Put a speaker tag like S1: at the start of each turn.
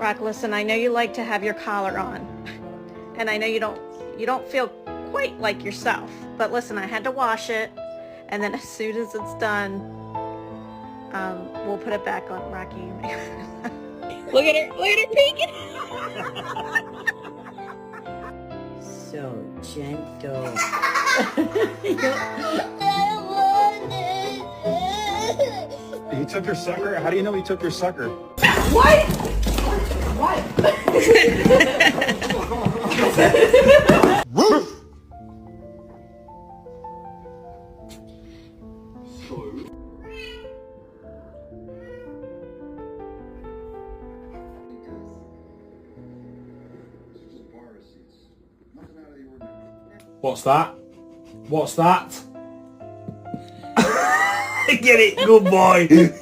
S1: Rock, listen, I know you like to have your collar on. And I know you don't feel quite like yourself. But listen, I had to wash it. And then as soon as it's done, we'll put it back on. Rocky. Look at her peeking.
S2: So gentle.
S3: He took your sucker? How do you know he took your sucker?
S4: What? What?
S5: What's that? What's that? Get it, good boy.